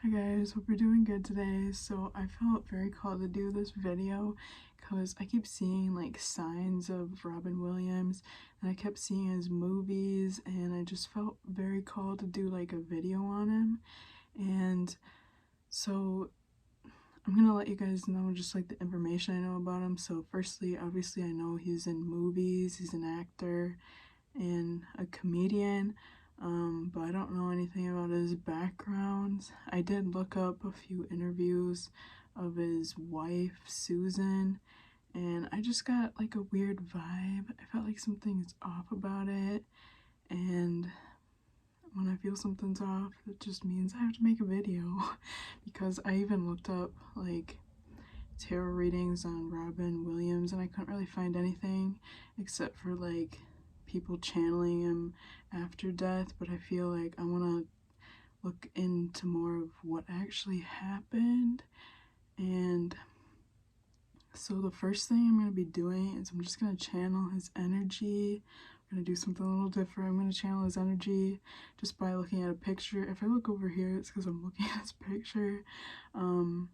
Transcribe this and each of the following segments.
Hi guys, hope you're doing good today. So I felt very called to do this video because I keep seeing like signs of Robin Williams and I kept seeing his movies and I just felt very called to do like a video on him. And so I'm gonna let you guys know just like the information I know about him. So firstly, obviously I know he's in movies, he's an actor and a comedian. But I don't know anything about his background. I did look up a few interviews of his wife, Susan, and I just got like a weird vibe. I felt like something's off about it, and when I feel something's off, it just means I have to make a video because I even looked up like tarot readings on Robin Williams and I couldn't really find anything except for like people channeling him after death, but I feel like I want to look into more of what actually happened. And so the first thing I'm going to be doing is I'm just going to channel his energy. I'm going to do something a little different. I'm going to channel his energy just by looking at a picture. If I look over here, it's because I'm looking at his picture. And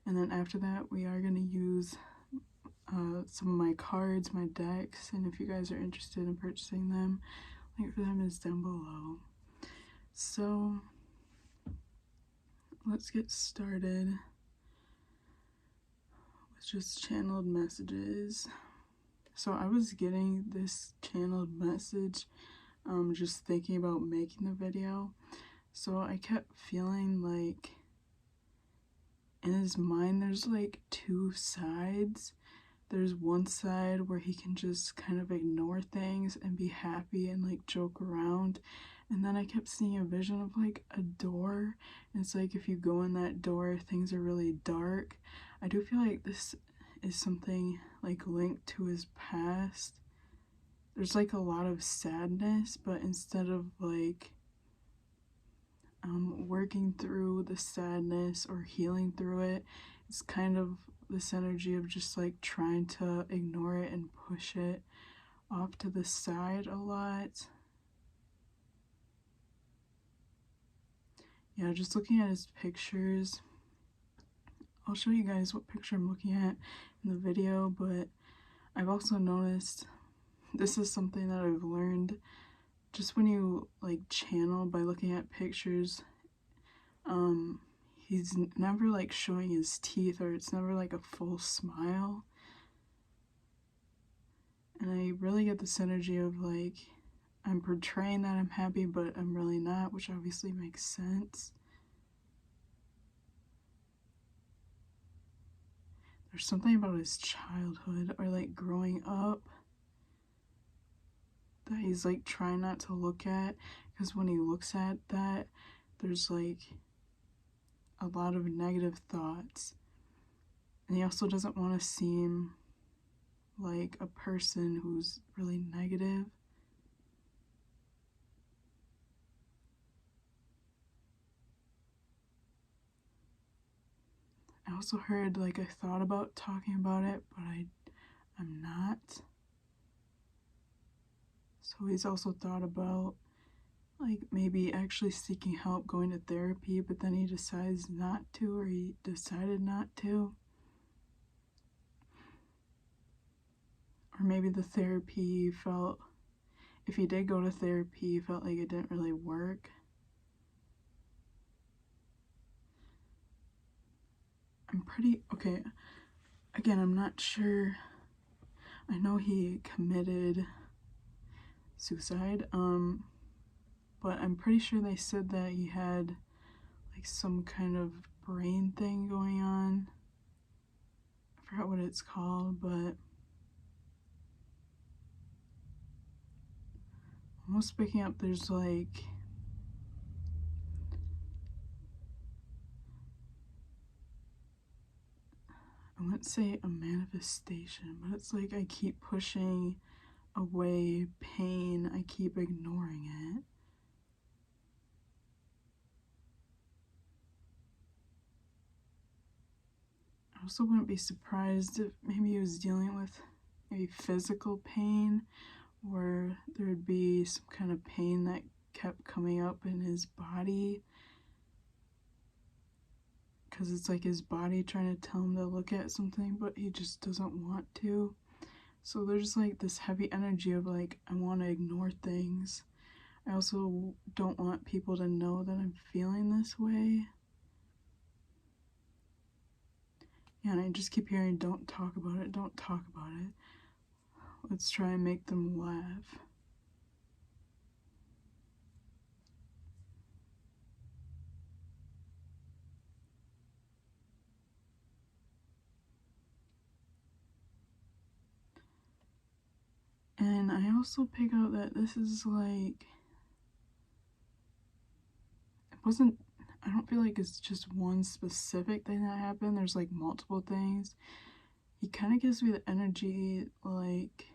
then after that, we are going to use some of my cards, my decks, and if you guys are interested in purchasing them, link for them is down below. So let's get started with just channeled messages. So I was getting this channeled message just thinking about making the video. So I kept feeling like in his mind there's like two sides. There's one side where he can just kind of ignore things and be happy and like joke around. And then I kept seeing a vision of like a door. And it's like if you go in that door, things are really dark. I do feel like this is something like linked to his past. There's like a lot of sadness, but instead of like working through the sadness or healing through it, it's kind of this energy of just like trying to ignore it and push it off to the side a lot. Yeah, just looking at his pictures. I'll show you guys what picture I'm looking at in the video, but I've also noticed this is something that I've learned just when you like channel by looking at pictures. He's never like showing his teeth, or it's never like a full smile. And I really get this energy of like I'm portraying that I'm happy, but I'm really not, which obviously makes sense. There's something about his childhood or like growing up that he's like trying not to look at, because when he looks at that, there's like a lot of negative thoughts. And he also doesn't want to seem like a person who's really negative. I also heard like I thought about talking about it, but I'm not. So he's also thought about like maybe actually seeking help, going to therapy, but then he decides not to, or he decided not to. Or maybe the therapy felt, if he did go to therapy, he felt like it didn't really work. I'm pretty, okay, again, I'm not sure. I know he committed suicide, but I'm pretty sure they said that he had like some kind of brain thing going on. I forgot what it's called, but almost picking up there's like I wouldn't say a manifestation, but it's like I keep pushing away pain, I keep ignoring it. I also wouldn't be surprised if maybe he was dealing with maybe physical pain, or there would be some kind of pain that kept coming up in his body. because it's like his body trying to tell him to look at something, but he just doesn't want to. So there's like this heavy energy of like, I want to ignore things. I also don't want people to know that I'm feeling this way. Yeah, and I just keep hearing, don't talk about it, don't talk about it. Let's try and make them laugh. And I also pick out that this is like, I don't feel like it's just one specific thing that happened. There's like multiple things. He kind of gives me the energy like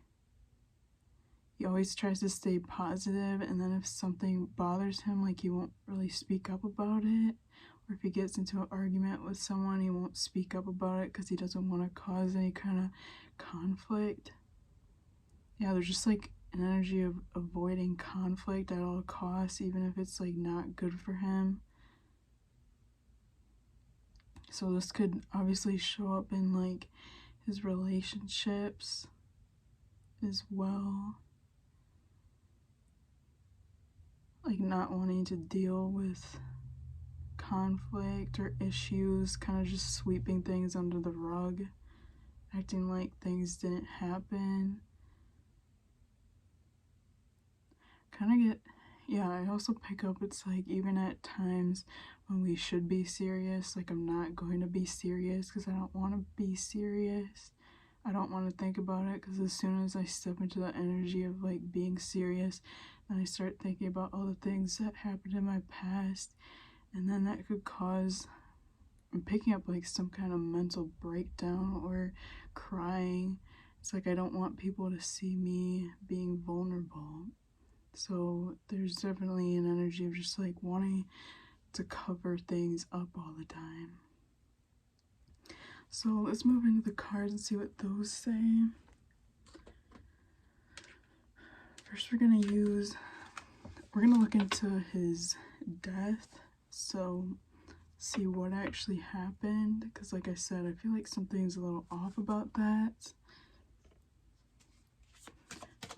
he always tries to stay positive, and then if something bothers him, like he won't really speak up about it. Or if he gets into an argument with someone, he won't speak up about it because he doesn't want to cause any kind of conflict. Yeah, there's just like an energy of avoiding conflict at all costs, even if it's like not good for him. So this could obviously show up in like his relationships as well. Like not wanting to deal with conflict or issues, kind of just sweeping things under the rug, acting like things didn't happen. Kind of get, yeah, I also pick up it's like even at times when we should be serious, like I'm not going to be serious because I don't want to be serious. I don't want to think about it because as soon as I step into the energy of like being serious, then I start thinking about all the things that happened in my past, and then that could cause I'm picking up like some kind of mental breakdown or crying. It's like I don't want people to see me being vulnerable. So there's definitely an energy of just like wanting to cover things up all the time. So let's move into the cards and see what those say. First we're gonna look into his death. So see what actually happened, because like I said, I feel like something's a little off about that.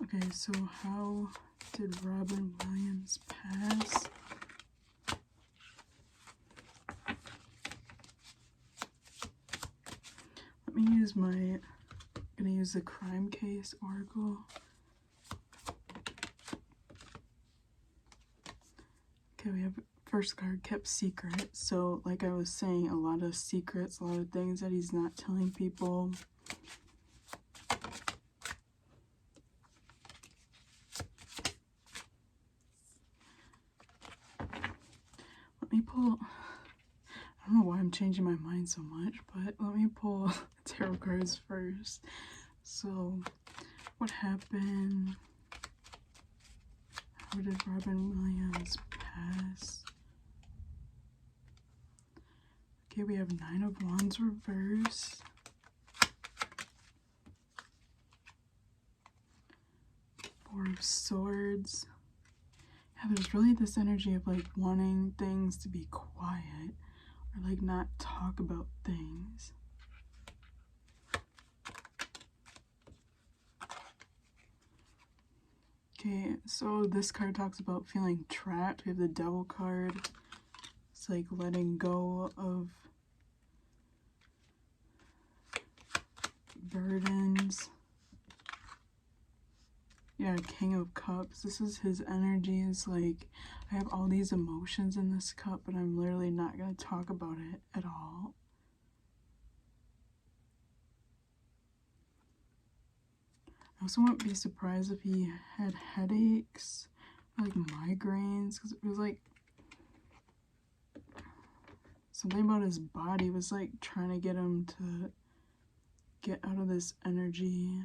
Okay, so how did Robin Williams pass? Let me use I'm gonna use the crime case oracle. Okay, we have first card, kept secret. So like I was saying, a lot of secrets, a lot of things that he's not telling people. Let me pull, I don't know why I'm changing my mind so much, but let me pull tarot cards first. So what happened? How did Robin Williams pass? Okay, we have 9 of Wands reverse. Four of Swords. Yeah, there's really this energy of like wanting things to be quiet or like not talk about things. Okay, so this card talks about feeling trapped. We have the Devil card. It's like letting go of burdens. Yeah, King of Cups. This is his energy. Is like, I have all these emotions in this cup, but I'm literally not going to talk about it at all. I also wouldn't be surprised if he had headaches, like migraines, because it was like something about his body was like trying to get him to get out of this energy.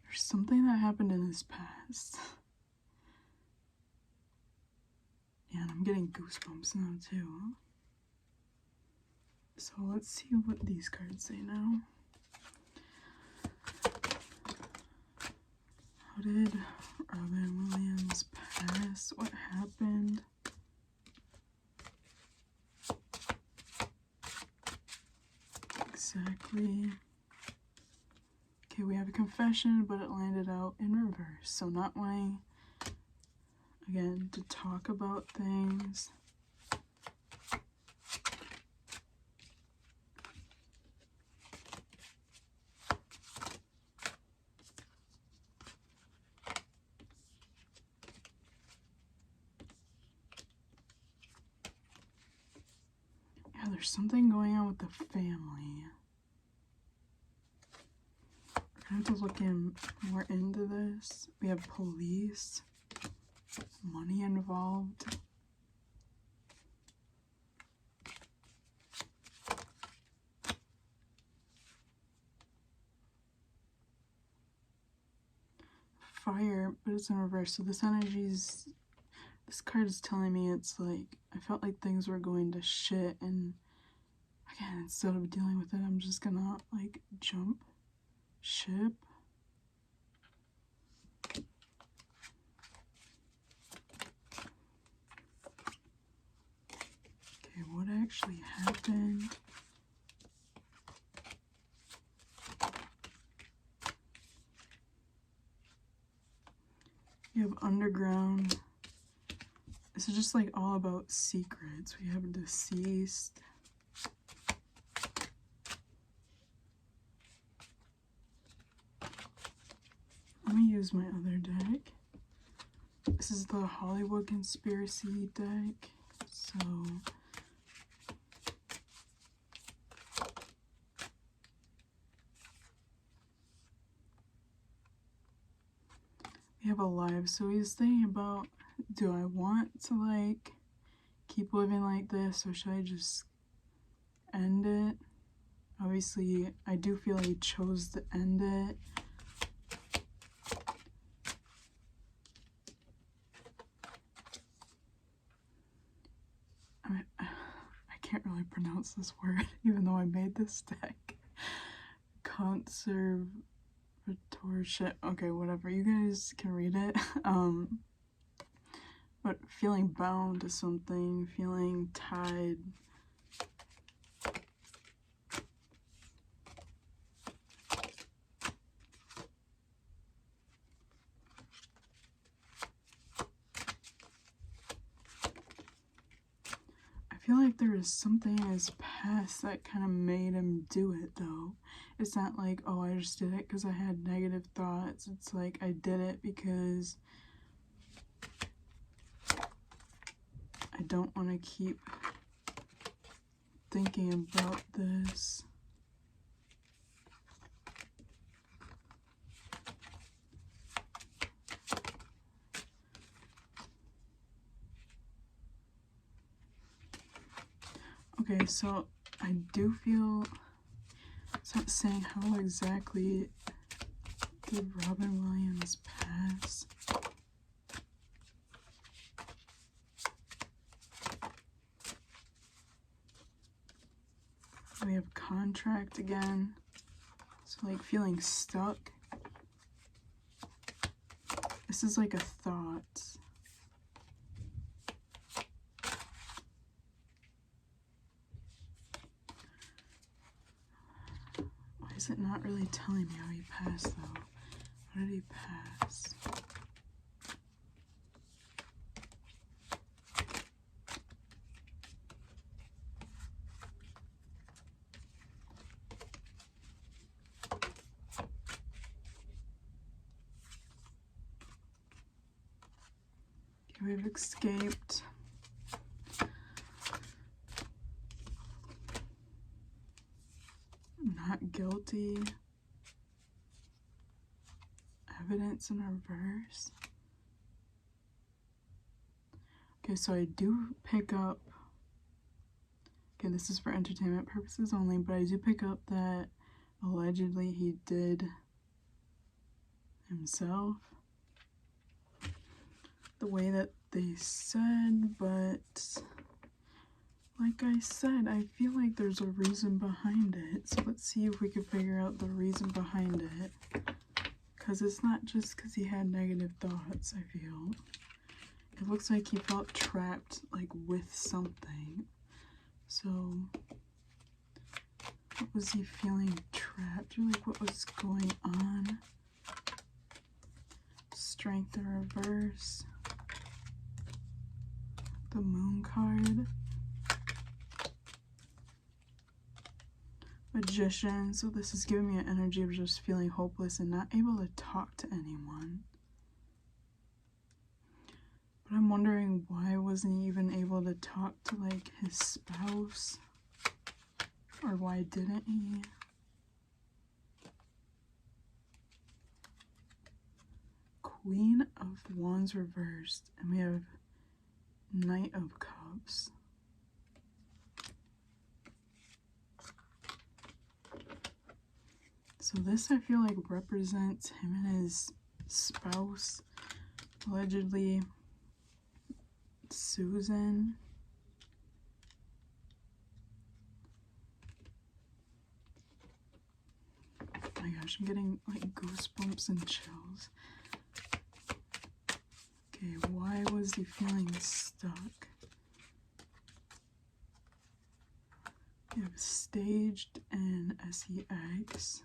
There's something that happened in his past. Yeah, and I'm getting goosebumps now too. So let's see what these cards say now. How did Robin Williams pass? What happened? Exactly. Okay, we have a confession, but it landed out in reverse. So not wanting, again, to talk about things. Yeah, there's something going on with the family. I have to look more into this. We have police, money involved. Fire, but it's in reverse. So this card is telling me it's like, I felt like things were going to shit, and again, instead of dealing with it, I'm just gonna like jump ship. Okay, what actually happened? We have underground. This is just like all about secrets. We have deceased. Let me use my other deck. This is the Hollywood Conspiracy deck. So we have a live. So he's thinking about, do I want to like keep living like this, or should I just end it? Obviously, I do feel he chose to end it. I can't really pronounce this word, even though I made this deck. Conservatorship. Okay, whatever. You guys can read it. But feeling bound to something, feeling tied. I feel like there is something in his past that kind of made him do it, though. It's not like, oh, I just did it because I had negative thoughts. It's like I did it because I don't want to keep thinking about this. Okay, so I do feel, it's not saying how exactly did Robin Williams pass. We have contract again. So like feeling stuck. This is like a thought. Why is it not really telling me how he passed though? How did he pass? Okay, we've escaped. Not guilty. Evidence in reverse. Okay, so I do pick up, okay, this is for entertainment purposes only, but I do pick up that allegedly he did himself. The way that they said, but like I said, I feel like there's a reason behind it. So let's see if we can figure out the reason behind it. Because it's not just because he had negative thoughts, I feel. It looks like he felt trapped, like, with something. So, what was he feeling trapped? Or, like, what was going on? Strength in reverse. The Moon card. Magician. So this is giving me an energy of just feeling hopeless and not able to talk to anyone. But I'm wondering, why wasn't he even able to talk to, like, his spouse? Or why didn't he? Queen of Wands reversed. And we have Knight of Cups. So this, I feel like, represents him and his spouse, allegedly Susan. Oh my gosh, I'm getting, like, goosebumps and chills. Okay, why was he feeling stuck? We have Staged and SEX.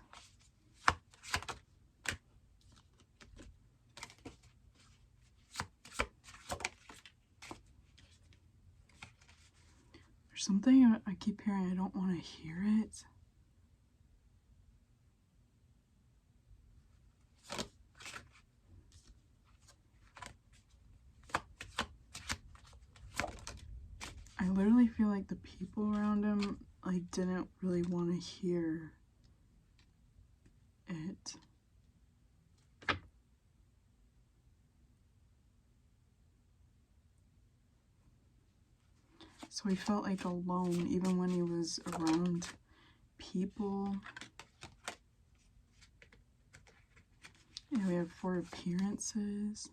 There's something I keep hearing, I don't want to hear it. I literally feel like the people around him, like, didn't really want to hear it. So he felt like alone even when he was around people. And we have 4 appearances.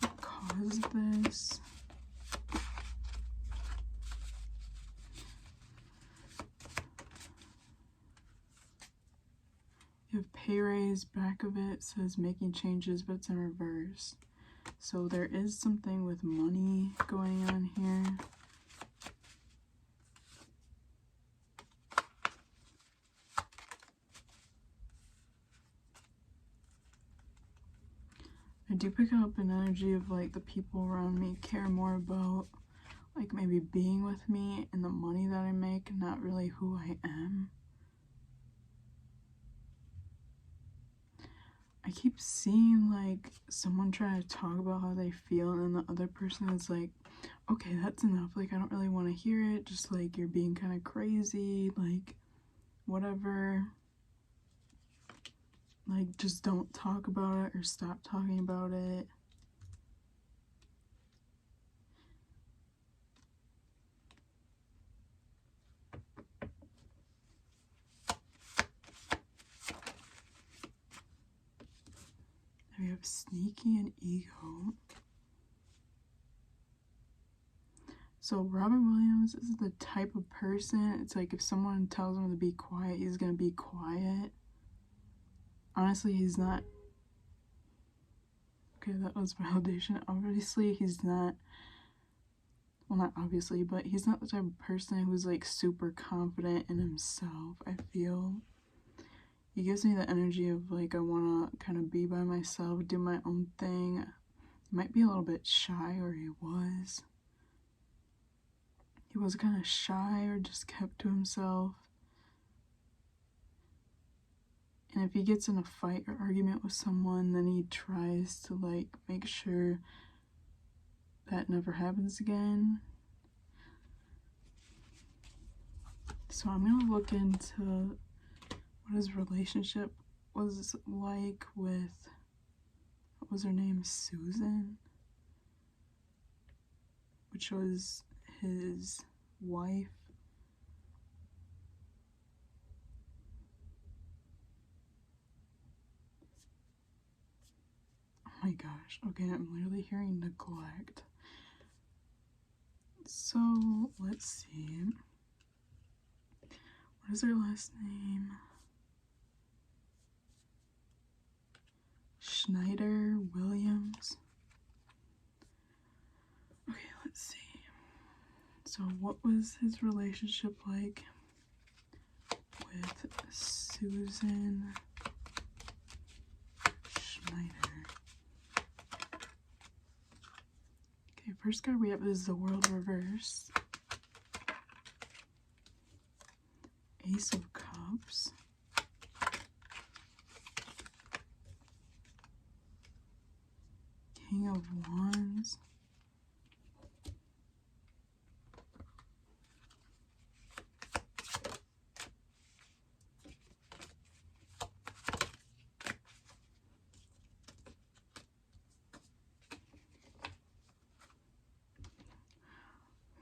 What caused this? You have pay raise, back of it says making changes, but it's in reverse. So there is something with money going on here. I do pick up an energy of, like, the people around me care more about, like, maybe being with me and the money that I make, and not really who I am. I keep seeing, like, someone try to talk about how they feel, and the other person is like, okay, that's enough, like, I don't really want to hear it, just, like, you're being kind of crazy, like, whatever, like, just don't talk about it or stop talking about it. We have sneaky and ego. So Robin Williams is the type of person, it's like if someone tells him to be quiet, he's gonna be quiet. Honestly, he's not. Okay, that was validation. Obviously, he's not. Well, not obviously, but he's not the type of person who's, like, super confident in himself, I feel. He gives me the energy of, like, I want to kind of be by myself, do my own thing. He might be a little bit shy, or he was. He was kind of shy or just kept to himself. And if he gets in a fight or argument with someone, then he tries to, like, make sure that never happens again. So I'm gonna look into what his relationship was like with, what was her name, Susan, which was his wife. Oh my gosh, okay, I'm literally hearing neglect. So let's see. What is her last name? Schneider Williams. Okay, let's see. So what was his relationship like with Susan Schneider? Okay, first card we have is the World Reverse. Ace of Cups. King of Wands.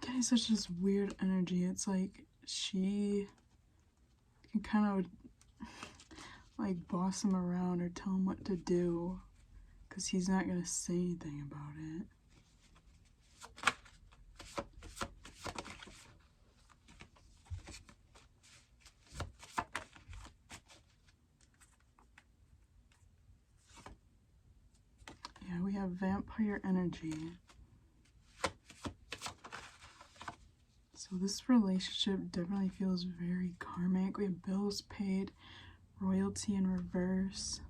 Getting such this weird energy. It's like she can kind of like boss him around or tell him what to do, because he's not going to say anything about it. Yeah, we have vampire energy. So this relationship definitely feels very karmic. We have bills paid, royalty in reverse.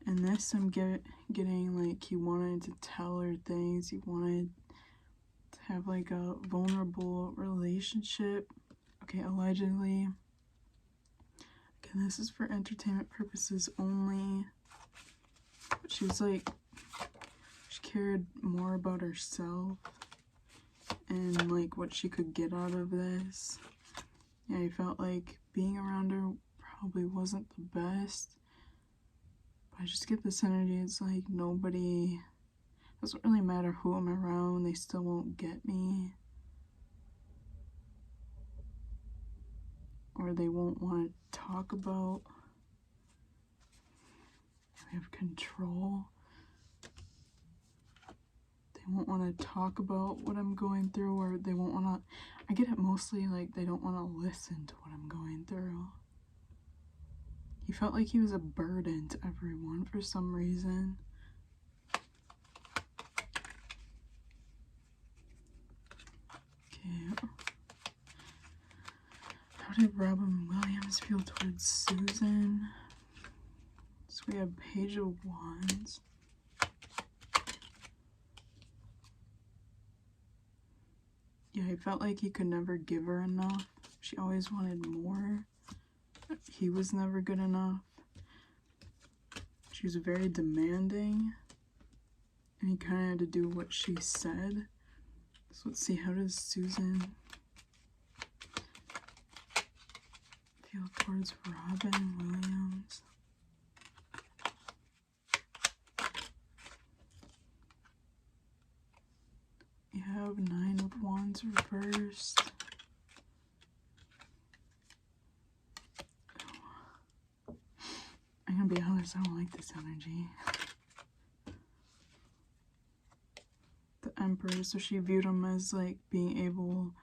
And this I'm getting like he wanted to tell her things. He wanted to have like a vulnerable relationship. Okay, allegedly. Again, this is for entertainment purposes only. But she was like, she cared more about herself and like what she could get out of this. Yeah, I felt like being around her probably wasn't the best. But I just get this energy, it's like nobody, doesn't really matter who I'm around, they still won't get me. Or they won't want to talk about. We have control. They won't want to talk about what I'm going through, or they won't want to, I get it mostly like they don't want to listen to what I'm going through. He felt like he was a burden to everyone for some reason. Okay. How did Robin Williams feel towards Susan? So we have Page of Wands. Yeah, he felt like he could never give her enough. She always wanted more. He was never good enough. She was very demanding. And he kind of had to do what she said. So let's see, how does Susan feel towards Robin Williams? You have 9 of Wands reversed. I'm gonna be honest, I don't like this energy. The Emperor, so she viewed him as like being able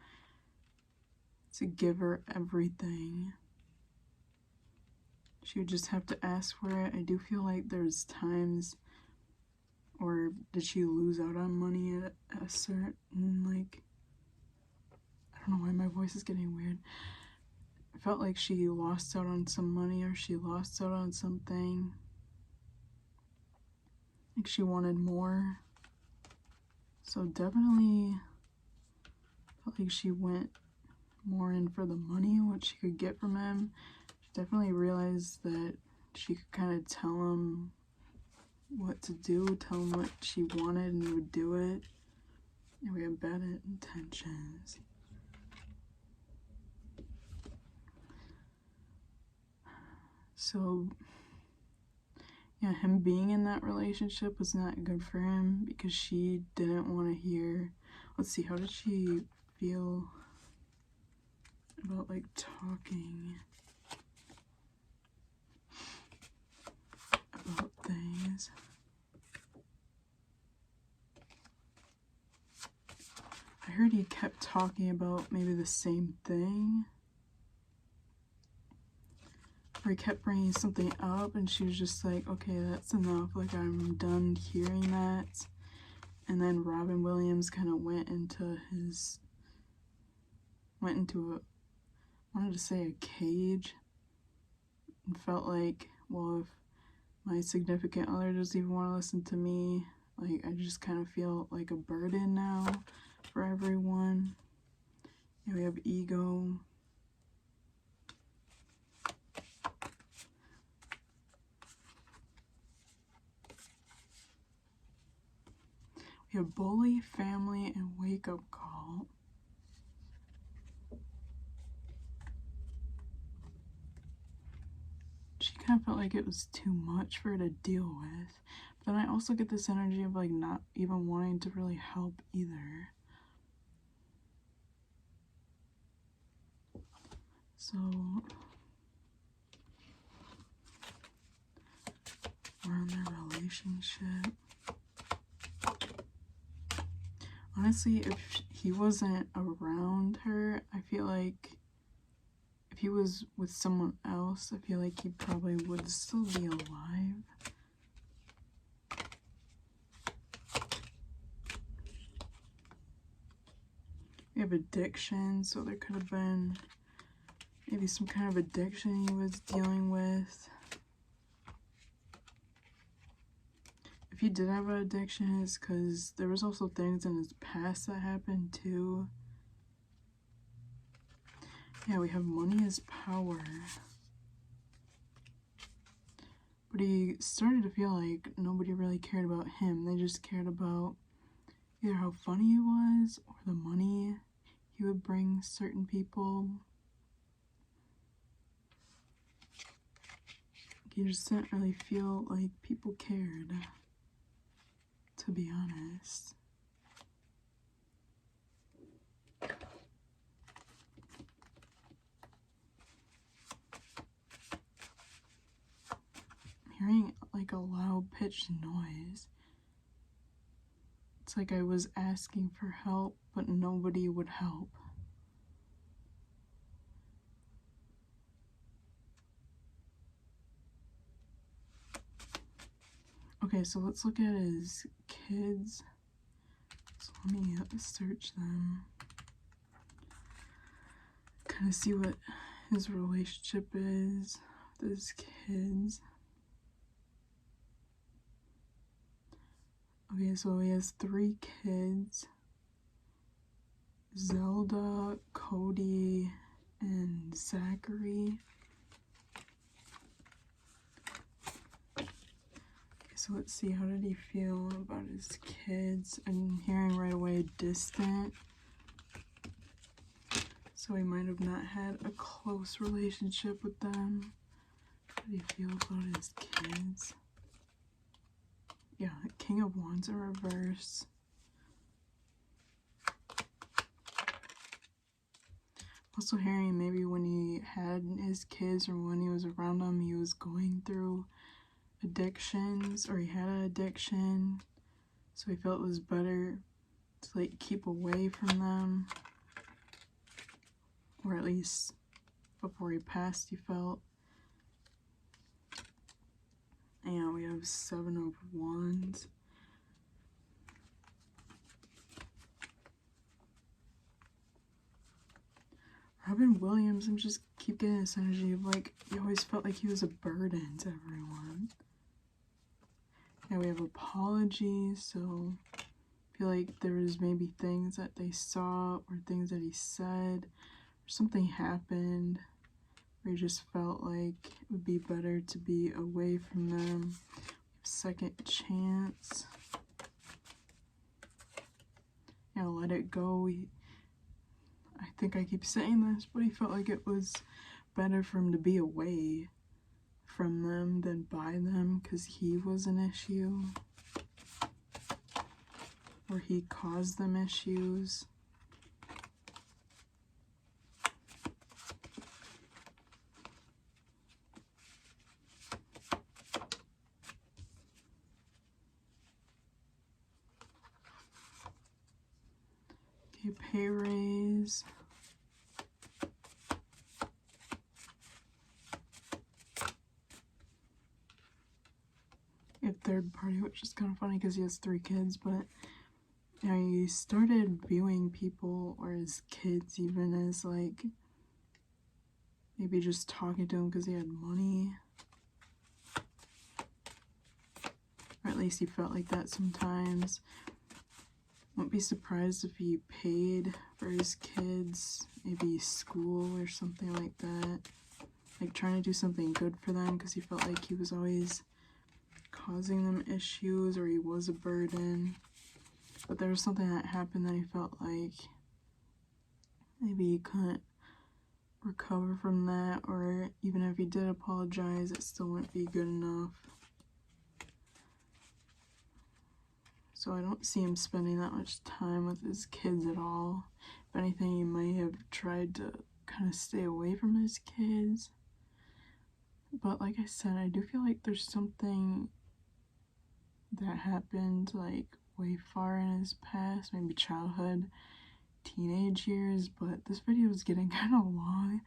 to give her everything. She would just have to ask for it. I do feel like there's times, or did she lose out on money at a certain, like, I don't know why my voice is getting weird. I felt like she lost out on some money, or she lost out on something. Like she wanted more. So definitely felt like she went more in for the money, what she could get from him. She definitely realized that she could kind of tell him what to do, tell him what she wanted, and he would do it. And we have bad intentions. So yeah, him being in that relationship was not good for him because she didn't want to hear. Let's see, how did she feel about like talking about things? I heard he kept talking about maybe the same thing. Or he kept bringing something up and she was just like, okay, that's enough. Like, I'm done hearing that. And then Robin Williams kind of went into a, I wanted to say a cage. And felt like, well, if my significant other doesn't even want to listen to me, like, I just kind of feel like a burden now for everyone. Yeah, we have ego. We have bully, family, and wake-up call. She kind of felt like it was too much for her to deal with. But then I also get this energy of like not even wanting to really help either. So we're in their relationship. Honestly, if he wasn't around her, I feel like if he was with someone else, I feel like he probably would still be alive. We have addiction, so there could have been maybe some kind of addiction he was dealing with. If he did have an addiction, it's because there was also things in his past that happened too. Yeah, we have money as power. But he started to feel like nobody really cared about him. They just cared about either how funny he was or the money he would bring certain people. He just didn't really feel like people cared, to be honest. I'm hearing like a loud pitched noise. It's like I was asking for help, but nobody would help. Okay, so let's look at his kids. So let me search them. Kind of see what his relationship is with his kids. Okay, so he has 3 kids. Zelda, Cody, and Zachary. Okay, so let's see, how did he feel about his kids? I'm hearing right away distant. So he might have not had a close relationship with them. How did he feel about his kids? Yeah, King of Wands in reverse. Also hearing maybe when he had his kids or when he was around them, he was going through addictions, or he had an addiction, so he felt it was better to like keep away from them, or at least before he passed he felt. And we have 7 of Wands. Robin Williams, I'm just keep getting this energy of like, he always felt like he was a burden to everyone. Yeah, we have apologies, so I feel like there was maybe things that they saw or things that he said or something happened where he just felt like it would be better to be away from them. Second chance. Yeah, let it go. I think I keep saying this, but he felt like it was better for him to be away from them than by them because he was an issue, or he caused them issues. Okay, pay raise. A third party, which is kind of funny because he has 3 kids, but you know, he started viewing people, or his kids even, as like maybe just talking to him because he had money. Or at least he felt like that sometimes. Wouldn't be surprised if he paid for his kids, maybe school or something like that. Like trying to do something good for them because he felt like he was always causing them issues, or he was a burden. But there was something that happened that he felt like maybe he couldn't recover from that, or even if he did apologize, it still wouldn't be good enough. So I don't see him spending that much time with his kids at all. If anything, he might have tried to kind of stay away from his kids. But like I said, I do feel like there's something that happened like way far in his past, maybe childhood, teenage years, but this video is getting kind of long.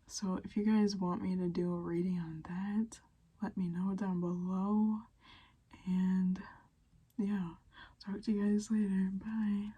So if you guys want me to do a reading on that, let me know down below. And yeah, talk to you guys later. Bye.